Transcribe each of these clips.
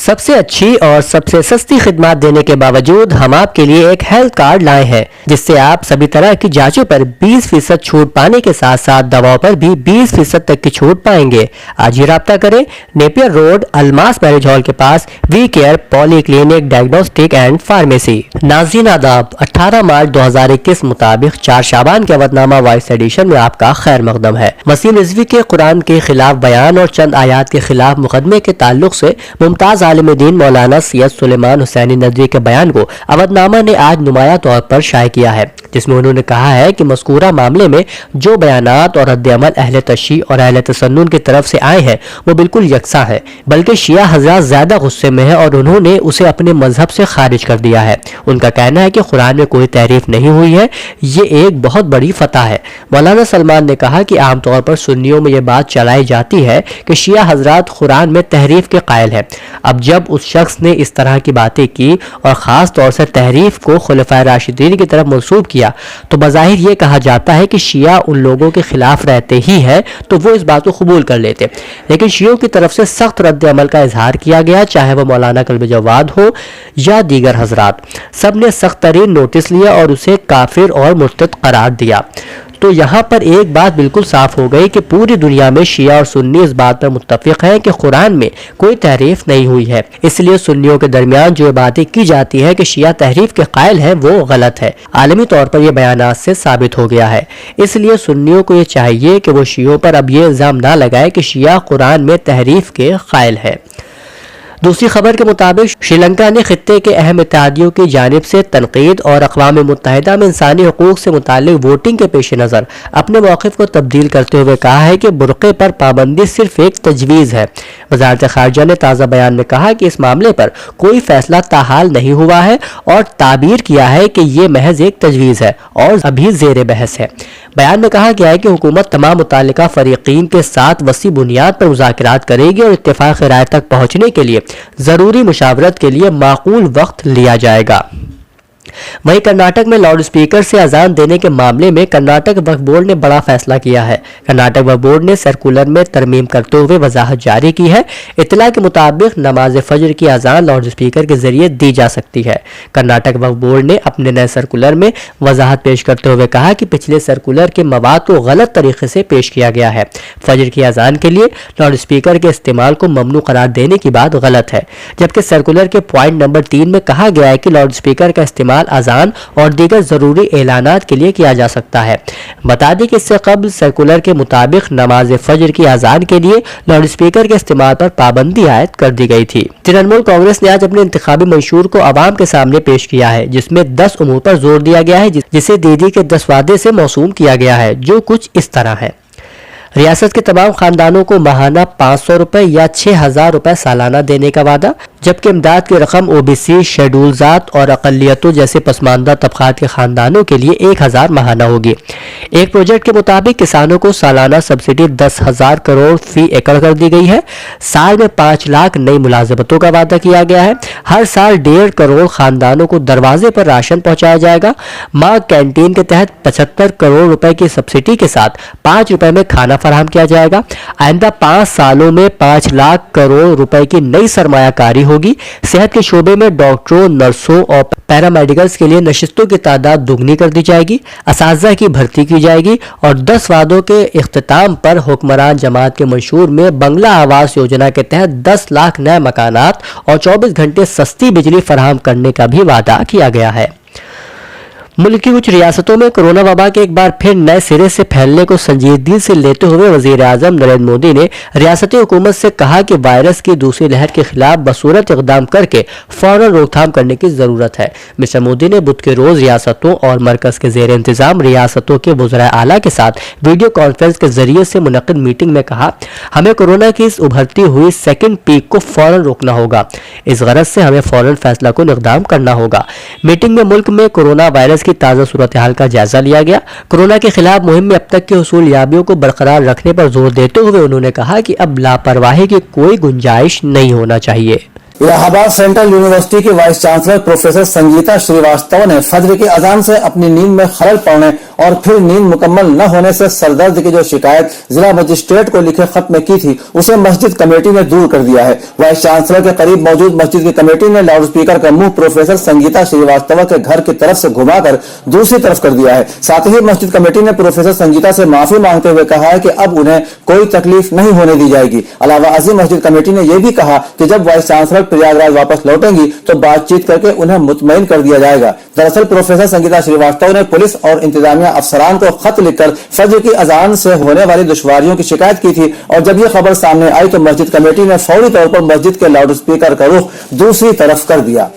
سب سے اچھی اور سب سے سستی خدمات دینے کے باوجود ہم آپ کے لیے ایک ہیلتھ کارڈ لائے ہیں جس سے آپ سبھی طرح کی جانچوں پر 20% چھوٹ پانے کے ساتھ ساتھ دواؤں پر بھی 20% تک کی چھوٹ پائیں گے۔ آج ہی رابطہ کریں Napier road Almas marriage hall کے پاس we care poly clinic diagnostic and pharmacy. ناظرین آداب، 18 مارچ 2021 مطابق 4 شعبان کے وطنامہ وائس ایڈیشن میں آپ کا خیر مقدم ہے۔ وسیم رضوی کے قرآن کے خلاف بیان اور چند آیات کے خلاف مقدمے کے تعلق سے ممتاز عالم دین مولانا سید سلیمان حسینی ندوی کے بیان کو اودنامہ نے آج نمایاں طور پر شائع کیا ہے، جس میں انہوں نے کہا ہے کہ مذکورہ معاملے میں جو بیانات اور رد عمل اہل تشیع اور اہل تسنن کی طرف سے آئے ہیں وہ بالکل یکساں ہے، بلکہ شیعہ حضرات زیادہ غصے میں ہیں اور انہوں نے اسے اپنے مذہب سے خارج کر دیا ہے۔ ان کا کہنا ہے کہ قرآن میں کوئی تحریف نہیں ہوئی ہے، یہ ایک بہت بڑی فتح ہے۔ مولانا سلمان نے کہا کہ عام طور پر سنیوں میں یہ بات چلائی جاتی ہے کہ شیعہ حضرات قرآن میں تحریف کے قائل ہیں۔ اب جب اس شخص نے اس طرح کی باتیں کی اور خاص طور سے تحریف کو خلفائے راشدین کی طرف منسوب کیا تو بظاہر یہ کہا جاتا ہے کہ شیعہ ان لوگوں کے خلاف رہتے ہی ہیں تو وہ اس بات کو قبول کر لیتے، لیکن شیعوں کی طرف سے سخت رد عمل کا اظہار کیا گیا، چاہے وہ مولانا کلب جواد ہو یا دیگر حضرات، سب نے سخت ترین نوٹس لیا اور اسے کافر اور مرتد قرار دیا۔ تو یہاں پر ایک بات بالکل صاف ہو گئی کہ پوری دنیا میں شیعہ اور سنی اس بات پر متفق ہیں کہ قرآن میں کوئی تحریف نہیں ہوئی ہے، اس لیے سنیوں کے درمیان جو باتیں کی جاتی ہیں کہ شیعہ تحریف کے قائل ہیں وہ غلط ہے۔ عالمی طور پر یہ بیانات سے ثابت ہو گیا ہے، اس لیے سنیوں کو یہ چاہیے کہ وہ شیعوں پر اب یہ الزام نہ لگائے کہ شیعہ قرآن میں تحریف کے قائل ہے۔ دوسری خبر کے مطابق سری لنکا نے خطے کے اہم اتحادیوں کی جانب سے تنقید اور اقوام متحدہ میں انسانی حقوق سے متعلق ووٹنگ کے پیش نظر اپنے موقف کو تبدیل کرتے ہوئے کہا ہے کہ برقعے پر پابندی صرف ایک تجویز ہے۔ وزارت خارجہ نے تازہ بیان میں کہا کہ اس معاملے پر کوئی فیصلہ تاحال نہیں ہوا ہے اور تعبیر کیا ہے کہ یہ محض ایک تجویز ہے اور ابھی زیر بحث ہے۔ بیان میں کہا گیا ہے کہ حکومت تمام متعلقہ فریقین کے ساتھ وسیع بنیاد پر مذاکرات کرے گی اور اتفاق رائے تک پہنچنے کے لیے ضروری مشاورت کے لیے معقول وقت لیا جائے گا۔ وہیں کرناٹک میں لاؤڈ اسپیکر سے اذان دینے کے معاملے میں کرناٹک وقف بورڈ نے بڑا فیصلہ کیا ہے۔ کرناٹک وقف بورڈ نے سرکولر میں ترمیم کرتے ہوئے وضاحت جاری کی ہے۔ اطلاع کے مطابق نماز فجر کی اذان لاؤڈ اسپیکر کے ذریعے دی جا سکتی ہے۔ کرناٹک وقف بورڈ نے اپنے نئے سرکولر میں وضاحت پیش کرتے ہوئے کہا کہ پچھلے سرکولر کے مواد کو غلط طریقے سے پیش کیا گیا ہے۔ فجر کی اذان کے لیے لاؤڈ اسپیکر کے استعمال کو ممنوع قرار دینے کی بات غلط ہے، جبکہ سرکولر کے پوائنٹ نمبر 3 میں کہا گیا ہے کہ لاؤڈ اسپیکر کا استعمال اذان اور دیگر ضروری اعلانات کے لیے کیا جا سکتا ہے۔ بتا دیں کہ اس سے قبل سرکولر کے مطابق نماز فجر کی اذان کے لیے لاؤڈ اسپیکر کے استعمال پر پابندی عائد کر دی گئی تھی۔ ترنمول کانگریس نے آج اپنے انتخابی منشور کو عوام کے سامنے پیش کیا ہے، جس میں 10 امور پر زور دیا گیا ہے، جسے دیدی کے 10 وعدے سے موسوم کیا گیا ہے، جو کچھ اس طرح ہے۔ ریاست کے تمام خاندانوں کو ماہانہ 500 روپے یا 6000 روپے سالانہ دینے کا وعدہ، جبکہ امداد کی رقم او بی سی، شیڈول ذات اور اقلیتوں جیسے پسماندہ طبقات کے خاندانوں کے لیے 1000 ماہانہ ہوگی۔ ایک پروجیکٹ کے مطابق کسانوں کو سالانہ سبسڈی 10,000 کروڑ فی ایکڑ کر دی گئی ہے۔ سال میں 5 لاکھ نئی ملازمتوں کا وعدہ کیا گیا ہے۔ ہر سال 1.5 کروڑ خاندانوں کو دروازے پر راشن پہنچایا جائے گا۔ ماں کینٹین کے تحت 75 کروڑ روپے کی سبسڈی کے ساتھ 5 روپے میں کھانا فراہم کیا جائے گا۔ آئندہ 5 سالوں میں 5 لاکھ کروڑ روپے کی نئی سرمایہ کاری ہوگی۔ صحت کے شعبے میں ڈاکٹروں، نرسوں اور پیرامیڈیکلز کے لیے نشستوں کی تعداد دگنی کر دی جائے گی۔ اساتذہ کی بھرتی کی جائے گی اور 10 وعدوں کے اختتام پر حکمران جماعت کے منشور میں بنگلہ آواس یوجنا کے تحت 10 لاکھ نئے مکانات اور 24 گھنٹے سستی بجلی فراہم کرنے کا بھی وعدہ کیا گیا ہے۔ ملک کی کچھ ریاستوں میں کرونا وبا کے ایک بار پھر نئے سرے سے پھیلنے کو سنجیدگی سے لیتے ہوئے وزیر اعظم نریندر مودی نے ریاستی حکومت سے کہا کہ وائرس کی دوسری لہر کے خلاف بصورت اقدام کر کے فوراً روک تھام کرنے کی ضرورت ہے۔ مسٹر مودی نے بدھ کے روز ریاستوں اور مرکز کے زیر انتظام ریاستوں کے وزرائے اعلیٰ کے ساتھ ویڈیو کانفرنس کے ذریعے سے منعقد میٹنگ میں کہا، ہمیں کورونا کی اس ابھرتی ہوئی سیکنڈ پیک کو فوراً روکنا ہوگا۔ اس غرض سے ہمیں فوراً فیصلہ کن اقدام کرنا ہوگا۔ میٹنگ میں ملک میں کورونا وائرس کی تازہ صورتحال کا جائزہ لیا گیا۔ کورونا کے خلاف مہم میں اب تک کی حصول یابیوں کو برقرار رکھنے پر زور دیتے ہوئے انہوں نے کہا کہ اب لاپرواہی کی کوئی گنجائش نہیں ہونا چاہیے۔ الہ آباد سینٹرل یونیورسٹی کی vice chancellor professor Sangeeta Shrivastava نے فجر کی اذان سے اپنی نیند میں خلل پڑنے اور پھر نیند مکمل نہ ہونے سے سردرد کی جو شکایت ضلع مجسٹریٹ کو لکھے خط میں کی تھی اسے مسجد کمیٹی نے دور کر دیا ہے۔ وائس چانسلر کے قریب موجود مسجد کی کمیٹی نے لاؤڈ اسپیکر کا منہ پروفیسر سنگیتا شریواستو کے گھر کی طرف سے گھما کر دوسری طرف کر دیا ہے۔ ساتھ ہی مسجد کمیٹی نے پروفیسر سنگیتا سے معافی مانگتے ہوئے کہا ہے کہ اب انہیں کوئی تکلیف نہیں ہونے دی جائے گی۔ علاوہ ازیں مسجد کمیٹی نے یہ بھی کہا کہ جب وائس چانسلر پریاگراج واپس لوٹیں گی تو بات چیت کر کے انہیں مطمئن کر دیا جائے گا۔ دراصل پروفیسر سنگیتا شریواستو نے پولیس اور انتظامیہ افسران کو خط لکھ کر فجر کی اذان سے ہونے والی دشواریوں کی شکایت کی تھی، اور جب یہ خبر سامنے آئی تو مسجد کمیٹی نے فوری طور پر مسجد کے لاؤڈ اسپیکر کا رخ دوسری طرف کر دیا۔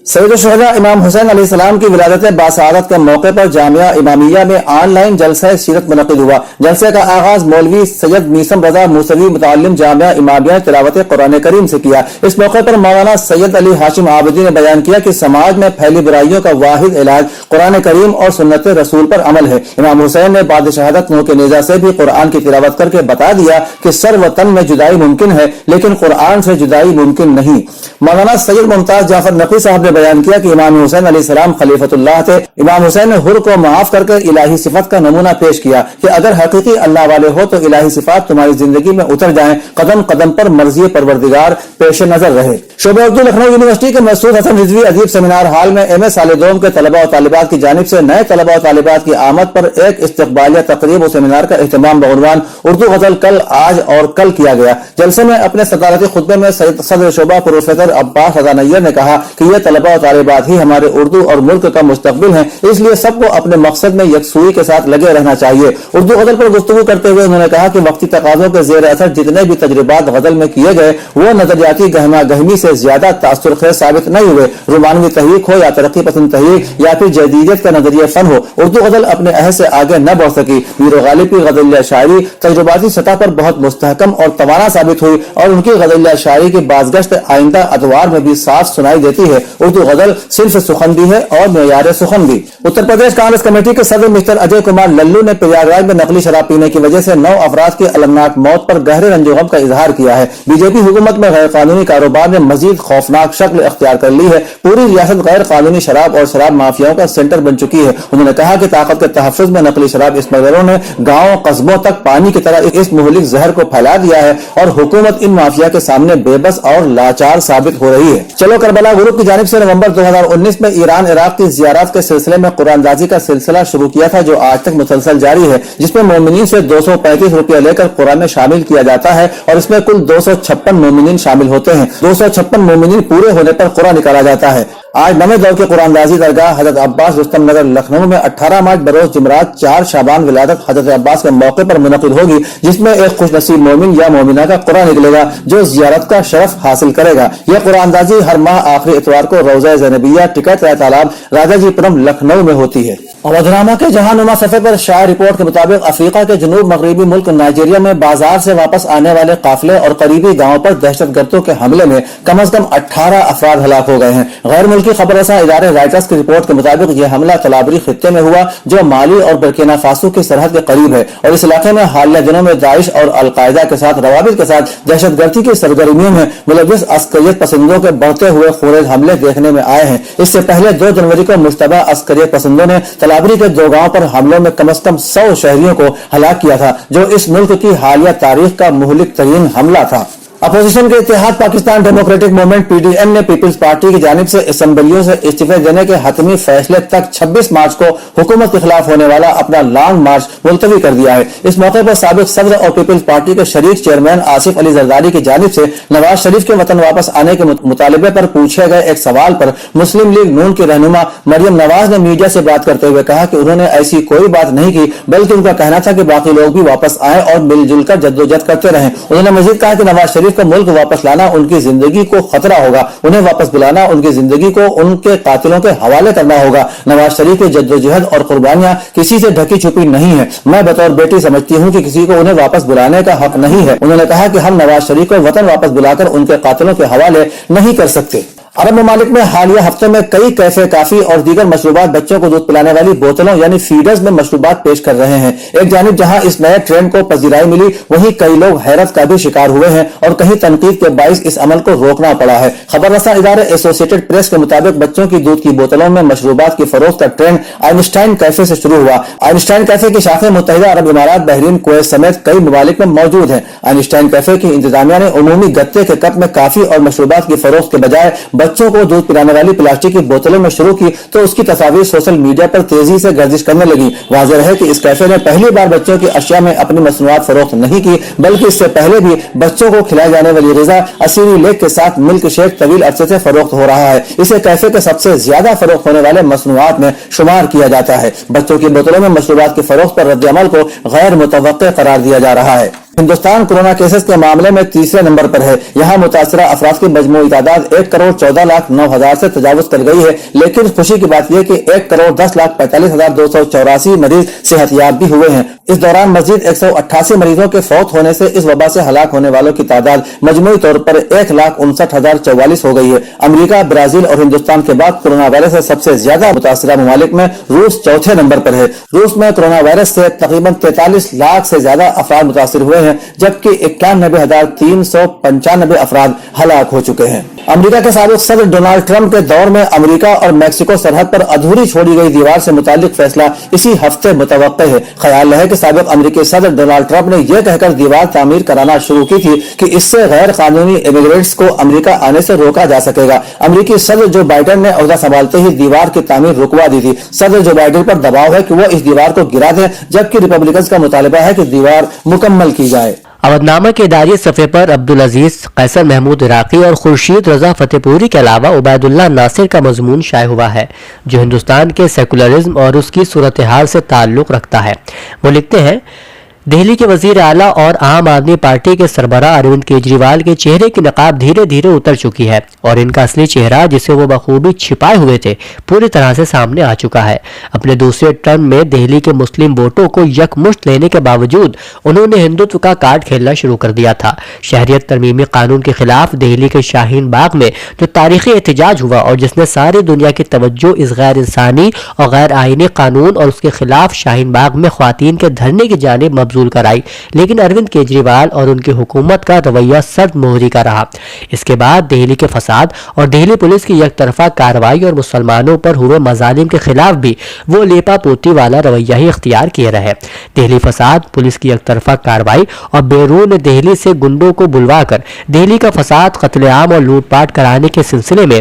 سید الشہداء امام حسین علیہ السلام کی ولادت باسعادت کے موقع پر جامعہ امامیہ میں آن لائن جلسہ سیرت منعقد ہوا۔ جلسے کا آغاز مولوی سید میثم رضا موسوی متعلم جامعہ امامیہ نے تلاوت قرآن کریم سے کیا۔ اس موقع پر مولانا سید علی ہاشم عابدی نے بیان کیا کہ سماج میں پھیلی برائیوں کا واحد علاج قرآن کریم اور سنت رسول پر عمل ہے۔ امام حسین نے بعد شہادت نور کے نیزہ سے بھی قرآن کی تلاوت کر کے بتا دیا کہ سر وطن میں جدائی ممکن ہے لیکن قرآن سے جدائی ممکن نہیں۔ مولانا سید ممتاز جعفر نقوی صاحب نے بیان کیا کہ امام حسین علیہ السلام خلیفۃ اللہ تھے۔ امام حسین نے حر کو معاف کر کے الہی صفت کا نمونہ پیش کیا کہ اگر حقیقی اللہ والے ہو تو الہی صفات تمہاری زندگی میں اتر جائیں، قدم قدم پر مرضی پروردگار پیش نظر رہے۔ شعبہ اردو لکھنؤ یونیورسٹی کے مسعود حسن رضوی ادیب سیمینار ہال میں ایم اے سال دوم کے طلبہ و طالبات کی جانب سے نئے طلبہ و طالبات کی آمد پر ایک استقبالیہ تقریب و سیمینار کا اہتمام بعنوان اردو غزل کل آج اور کل کیا گیا۔ جلسے میں اپنے صدارتی خطبے میں صدر شعبہ پروفیسر عباس رضا نیر نے کہا کہ یہ طلبہ و طالبات ہی ہمارے اردو اور ملک کا مستقبل ہیں، اس لیے سب کو اپنے مقصد میں یکسوئی کے ساتھ لگے رہنا چاہیے۔ اردو غزل پر گفتگو کرتے ہوئے انہوں نے کہا کہ وقتی تقاضوں کے زیر اثر جتنے بھی تجربات غزل میں کیے گئے وہ نظریاتی گہما گہمی سے زیادہ تاثر خیز ثابت نہیں ہوئے۔ رومانوی تحریک ہو یا ترقی پسند تحریک یا پھر جدیدیت کا نظریہ فن ہو، اردو غزل اپنے عہد سے آگے نہ بڑھ سکی۔ میر غالب کی غزلیہ شاعری تجرباتی سطح پر بہت مستحکم اور توانا ثابت ہوئی اور ان کی غزلیہ شاعری کی بازگشت آئندہ ادوار میں بھی صاف سنائی دیتی ہے۔ اردو غزل صرف سخن بھی ہے اور معیار سخن بھی۔ اتر پردیش کانگریس کمیٹی کے صدر مسٹر اجے کمار للو نے پریاگراج میں نقلی شراب پینے کی وجہ سے 9 افراد کی المناک موت پر گہرے رنج و غم کا اظہار کیا ہے۔ بی جے پی حکومت میں غیر قانونی کاروبار نے مزید خوفناک شکل اختیار کر لی ہے۔ پوری ریاست غیر قانونی شراب اور شراب مافیاؤں کا سینٹر بن چکی ہے۔ انہوں نے کہا کہ طاقت کے تحفظ میں نقلی شراب اسمگلروں نے گاؤں قصبوں تک پانی کی طرح اس مہلک زہر کو پھیلا دیا ہے اور حکومت ان مافیا کے سامنے بے بس اور لاچار ثابت ہو رہی ہے۔ چلو کربلا گروپ کی جانب سے نومبر 2019 میں ایران عراق کی زیارات کے سلسلے میں قرآن دازی کا سلسلہ شروع کیا تھا جو آج تک مسلسل جاری ہے، جس میں مومنین سے 235 روپیہ لے کر قرآن میں شامل کیا جاتا ہے اور اس میں کل 256 مومنین شامل ہوتے ہیں۔ 256 مومنین پورے ہونے پر قرآن نکالا جاتا ہے۔ آج نویں دور کے قرآن دازی درگاہ حضرت عباس رستم نگر لکھنؤ میں 18 مارچ بروز جمعرات 4 شعبان ولادت حضرت عباس کے موقع پر منعقد ہوگی، جس میں ایک خوش نصیب مومن یا مومنہ کا قرآن نکلے گا جو زیارت کا شرف حاصل کرے گا۔ یہ قرآن دازی ہر ماہ آخری اتوار کو روضہ زینبیہ ٹکٹ رائے تالاب راجا جی پورم لکھنؤ میں ہوتی ہے۔ اودھنامہ کے جہاں نما صفحے پر شائع رپورٹ کے مطابق افریقہ کے جنوب مغربی ملک نائجیریا میں بازار سے واپس آنے والے قافلے اور قریبی گاؤں پر دہشت گردوں کے حملے میں کم از کم 18 افراد ہلاک ہو گئے ہیں۔ غیر ملکی خبر رساں ادارے رائٹرز کی رپورٹ کے مطابق یہ حملہ تلابری خطے میں ہوا جو مالی اور برکینا فاسو کی سرحد کے قریب ہے اور اس علاقے میں حالیہ دنوں میں داعش اور القاعدہ کے ساتھ روابط کے ساتھ دہشت گردی کی سرگرمیوں میں ملوث عسکریت پسندوں کے بڑھتے ہوئے خونریز حملے دیکھنے میں آئے ہیں۔ اس سے پہلے 2 جنوری کو مشتبہ عسکریت پسندوں نے تلابری کے 2 گاؤں پر حملوں میں کم از کم 100 شہریوں کو ہلاک کیا تھا جو اس ملک کی حالیہ تاریخ کا مہلک ترین حملہ تھا۔ اپوزیشن کے اتحاد Pakistan democratic movement P D M نے پیپلز پارٹی کی جانب سے اسمبلیوں سے استعفے دینے کے حتمی فیصلے تک 26 مارچ کو حکومت کے خلاف ہونے والا اپنا لانگ مارچ ملتوی کر دیا ہے۔ اس موقع پر سابق صدر اور پیپلز پارٹی کے شریک چیئرمین آصف علی زرداری کی جانب سے نواز شریف کے وطن واپس آنے کے مطالبے پر پوچھے گئے ایک سوال پر مسلم لیگ نون کی رہنما مریم نواز نے میڈیا سے بات کرتے ہوئے کہا کہ انہوں نے ایسی کوئی بات نہیں کی بلکہ ان کا کہنا تھا کہ باقی لوگ بھی واپس آئیں اور مل جل کر جدوجہد کرتے رہیں۔ انہوں نے مزید کہا کہ نواز شریف کو ملک واپس لانا ان کی زندگی کو خطرہ ہوگا، انہیں واپس بلانا ان کی زندگی کو ان کے قاتلوں کے حوالے کرنا ہوگا۔ نواز شریف کی جدوجہد اور قربانیاں کسی سے ڈھکی چھپی نہیں ہے، میں بطور بیٹی سمجھتی ہوں کہ کسی کو انہیں واپس بلانے کا حق نہیں ہے۔ انہوں نے کہا کہ ہم نواز شریف کو وطن واپس بلا کر ان کے قاتلوں کے حوالے نہیں کر سکتے۔ عرب ممالک میں حالیہ ہفتوں میں کئی کیفے کافی اور دیگر مشروبات بچوں کو دودھ پلانے والی بوتلوں یعنی فیڈرز میں مشروبات پیش کر رہے ہیں۔ ایک جانب جہاں اس نئے ٹرینڈ کو پذیرائی ملی، وہیں کئی لوگ حیرت کا بھی شکار ہوئے ہیں اور کہیں تنقید کے باعث اس عمل کو روکنا پڑا ہے۔ خبر رساں ادارے ایسوسیٹڈ پریس کے مطابق بچوں کی دودھ کی بوتلوں میں مشروبات کی فروخت کا ٹرینڈ آئنسٹائن کیفے سے شروع ہوا۔ آئنسٹائن کیفے کی شاخیں متحدہ عرب امارات، بحرین، کویت سمیت کئی ممالک میں موجود ہیں۔ آئنسٹائن کیفے کی انتظامیہ نے عمومی گتے کے کپ میں کافی اور مشروبات کی فروخت کے بجائے بچوں کو دودھ پلانے والی پلاسٹک کی بوتلوں میں شروع کی تو اس کی تصاویر سوشل میڈیا پر تیزی سے گردش کرنے لگی۔ واضح ہے کہ اس کیفے نے پہلی بار بچوں کی اشیاء میں اپنی مصنوعات فروخت نہیں کی، بلکہ اس سے پہلے بھی بچوں کو کھلائی جانے والی غذا اسیری لیک کے ساتھ ملک شیک طویل عرصے سے فروخت ہو رہا ہے۔ اسے کیفے کے سب سے زیادہ فروخت ہونے والے مصنوعات میں شمار کیا جاتا ہے۔ بچوں کی بوتلوں میں مشروبات کی فروخت پر رد عمل کو غیر متوقع قرار دیا جا رہا ہے۔ ہندوستان کورونا کیسز کے معاملے میں تیسرے نمبر پر ہے۔ یہاں متاثرہ افراد کی مجموعی تعداد 1,14,09,000 سے تجاوز کر گئی ہے، لیکن خوشی کی بات یہ کہ 1,10,45,284 مریض صحت یاب بھی ہوئے ہیں۔ اس دوران مزید 188 مریضوں کے فوت ہونے سے اس وبا سے ہلاک ہونے والوں کی تعداد مجموعی طور پر 1,59,044 ہو گئی ہے۔ امریکہ، برازیل اور ہندوستان کے بعد کورونا وائرس سے سب سے زیادہ متاثرہ ممالک میں روس چوتھے نمبر پر ہے۔ روس میں کورونا وائرس سے تقریباً 43 لاکھ سے زیادہ افراد متاثر ہوئے ہیں، جبکہ 91,395 افراد ہلاک ہو چکے ہیں۔ امریکہ کے سابق صدر ڈونلڈ ٹرمپ کے دور میں امریکہ اور میکسیکو سرحد پر ادھوری چھوڑی گئی دیوار سے متعلق فیصلہ اسی ہفتے متوقع ہے۔ خیال ہے کہ سابق امریکی صدر ڈونلڈ ٹرمپ نے یہ کہہ کر دیوار تعمیر کرانا شروع کی تھی کہ اس سے غیر قانونی امیگرینٹس کو امریکہ آنے سے روکا جا سکے گا۔ امریکی صدر جو بائیڈن نے عہدہ سنبھالتے ہی دیوار کی تعمیر رکوا دی تھی۔ صدر جو بائیڈن پر دباؤ ہے کہ وہ اس دیوار کو گرا دیں، جبکہ ریپبلکنز کا مطالبہ ہے کہ دیوار مکمل کی جائے۔ اودنامہ کے اداری صفحے پر عبدالعزیز قیصر محمود عراقی اور خورشید رضا فتح پوری کے علاوہ عبید اللہ ناصر کا مضمون شائع ہوا ہے، جو ہندوستان کے سیکولرزم اور اس کی صورتحال سے تعلق رکھتا ہے۔ وہ لکھتے ہیں، دہلی کے وزیر اعلیٰ اور عام آدمی پارٹی کے سربراہ اروند کیجریوال کے چہرے کی نقاب دھیرے دھیرے اتر چکی ہے اور ان کا اصلی چہرہ جسے وہ بخوبی چھپائے ہوئے تھے پوری طرح سے سامنے آ چکا ہے۔ اپنے دوسرے ٹرم میں دہلی کے مسلم ووٹوں کو یکمشت لینے کے باوجود انہوں نے ہندوتو کا کارڈ کھیلنا شروع کر دیا تھا۔ شہریت ترمیمی قانون کے خلاف دہلی کے شاہین باغ میں جو تاریخی احتجاج ہوا اور جس نے ساری دنیا کی توجہ اس غیر انسانی اور غیر آئینی قانون اور اس کے خلاف شاہین باغ میں خواتین کے دھرنے کی جانب مبذول کرائی، لیکن اروند کیجریوال اور ان کی حکومت کا رویہ سرد مہری کا رہا۔ اس کے بعد دہلی کے فساد اور دہلی پولیس کی یک طرفہ کارروائی اور مسلمانوں پر ہوئے مظالم کے خلاف بھی وہ لیپا پوتی والا رویہ ہی اختیار کیے رہے۔ دہلی فساد، پولیس کی یک طرفہ کارروائی اور بیرون دہلی سے گنڈوں کو بلوا کر دہلی کا فساد، قتل عام اور لوٹ پاٹ کرانے کے سلسلے میں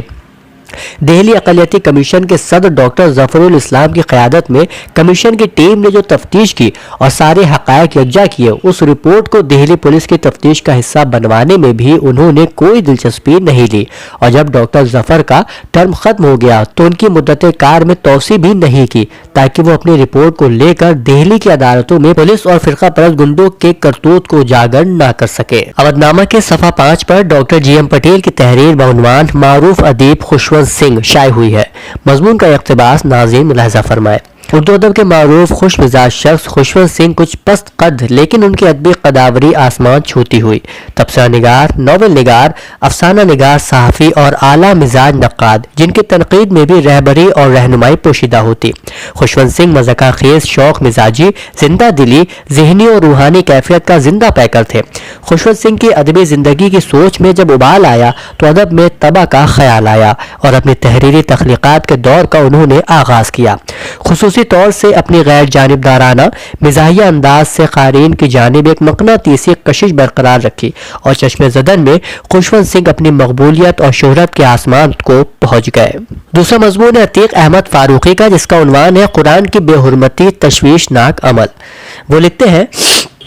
دہلی اقلیتی کمیشن کے صدر ڈاکٹر ظفر الاسلام کی قیادت میں کمیشن کی ٹیم نے جو تفتیش کی اور سارے حقائق یکجا کیے، اس رپورٹ کو دہلی پولیس کی تفتیش کا حصہ بنوانے میں بھی انہوں نے کوئی دلچسپی نہیں لی، اور جب ڈاکٹر ظفر کا ٹرم ختم ہو گیا تو ان کی مدت کار میں توسیع بھی نہیں کی تاکہ وہ اپنی رپورٹ کو لے کر دہلی کی عدالتوں میں پولیس اور فرقہ پرست گنڈوں کے کرتوت کو اجاگر نہ کر سکے۔ اودنامہ کے صفحہ 5 پر ڈاکٹر جی ایم پٹیل کی تحریر بعنوان معروف ادیب خوشونت سنگھ شائع ہوئی ہے۔ مضمون کا اقتباس ناظرین ملاحظہ فرمائے۔ اردو ادب کے معروف خوش مزاج شخص خوشونت سنگھ کچھ پست قد لیکن ان کی ادبی قداوری آسمان چھوتی ہوئی، تبصرہ نگار، ناول نگار، افسانہ نگار، صحافی اور اعلیٰ مزاج نقاد، جن کی تنقید میں بھی رہبری اور رہنمائی پوشیدہ ہوتی۔ خوشونت سنگھ مذاق خیز، شوق مزاجی، زندہ دلی، ذہنی اور روحانی کیفیت کا زندہ پیکر تھے۔ خوشونت سنگھ کی ادبی زندگی کی سوچ میں جب ابال آیا تو ادب میں طبع کا خیال آیا اور اپنی تحریری تخلیقات کے دور کا انہوں نے آغاز کیا۔ خصوصی طور سے اپنی غیر جانبدارانہ مزاحیہ انداز سے قارئین کی جانب ایک مقناطیسی کشش برقرار رکھی اور چشم زدن میں خوشونت سنگھ اپنی مقبولیت اور شہرت کے آسمان کو پہنچ گئے۔ دوسرا مضمون ہے عتیق احمد فاروقی کا، جس کا عنوان ہے قرآن کی بے حرمتی تشویشناک عمل۔ وہ لکھتے ہیں،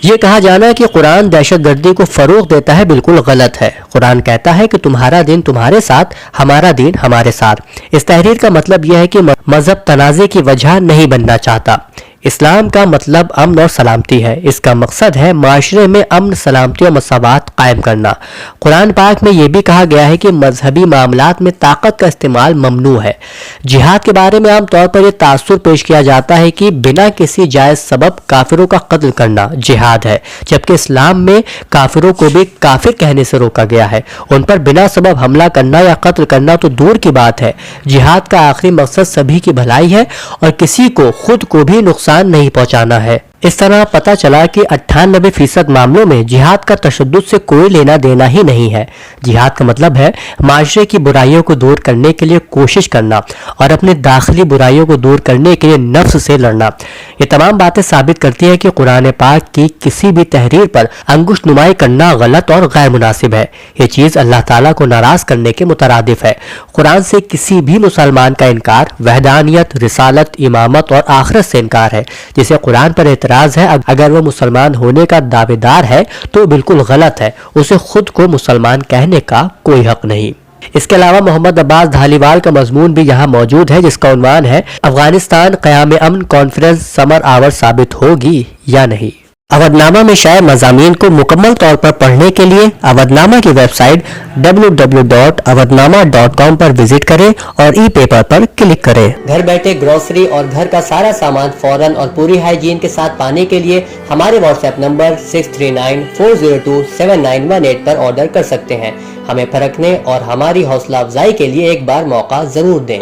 یہ کہا جانا کہ قرآن دہشت گردی کو فروغ دیتا ہے بالکل غلط ہے۔ قرآن کہتا ہے کہ تمہارا دین تمہارے ساتھ، ہمارا دین ہمارے ساتھ۔ اس تحریر کا مطلب یہ ہے کہ مذہب تنازع کی وجہ نہیں بننا چاہتا۔ اسلام کا مطلب امن اور سلامتی ہے. اس کا مقصد ہے معاشرے میں امن، سلامتی اور مساوات قائم کرنا. قرآن پاک میں یہ بھی کہا گیا ہے کہ مذہبی معاملات میں طاقت کا استعمال ممنوع ہے. جہاد کے بارے میں عام طور پر یہ تاثر پیش کیا جاتا ہے کہ بنا کسی جائز سبب کافروں کا قتل کرنا جہاد ہے، جبکہ اسلام میں کافروں کو بھی کافر کہنے سے روکا گیا ہے. ان پر بنا سبب حملہ کرنا یا قتل کرنا تو دور کی بات ہے. جہاد کا آخری مقصد سبھی کی بھلائی ہے اور کسی کو خود کو بھی نقصان نہیں پہنچانا ہے. اس طرح پتہ چلا کہ 98% معاملوں میں جہاد کا تشدد سے کوئی لینا دینا ہی نہیں ہے. جہاد کا مطلب ہے معاشرے کی برائیوں کو دور کرنے کے لیے کوشش کرنا اور اپنے داخلی برائیوں کو دور کرنے کے لیے نفس سے لڑنا. یہ تمام باتیں ثابت کرتی ہیں کہ قرآن پاک کی کسی بھی تحریر پر انگشت نمائی کرنا غلط اور غیر مناسب ہے. یہ چیز اللہ تعالیٰ کو ناراض کرنے کے مترادف ہے. قرآن سے کسی بھی مسلمان کا انکار وحدانیت، رسالت، امامت اور آخرت سے انکار ہے. جسے قرآن پر اعتراض ہے، اگر وہ مسلمان ہونے کا دعوے دار ہے تو بالکل غلط ہے. اسے خود کو مسلمان کہنے کا کوئی حق نہیں. اس کے علاوہ محمد عباس دھالیوال کا مضمون بھی یہاں موجود ہے، جس کا عنوان ہے افغانستان قیام امن کانفرنس سمر آور ثابت ہوگی یا نہیں. اودھ نامہ میں شائع مضامین کو مکمل طور پر پڑھنے کے لیے اودھ نامہ کی ویب سائٹ www.awadhnama.com پر وزٹ کریں اور ای پیپر پر کلک کریں. گھر بیٹھے گروسری اور گھر کا سارا سامان فوراً اور پوری ہائیجین کے ساتھ پانے کے لیے ہمارے واٹس ایپ نمبر 6394027918 پر آرڈر کر سکتے ہیں. ہمیں پرکھنے اور ہماری حوصلہ افزائی کے لیے ایک بار موقع ضرور دیں.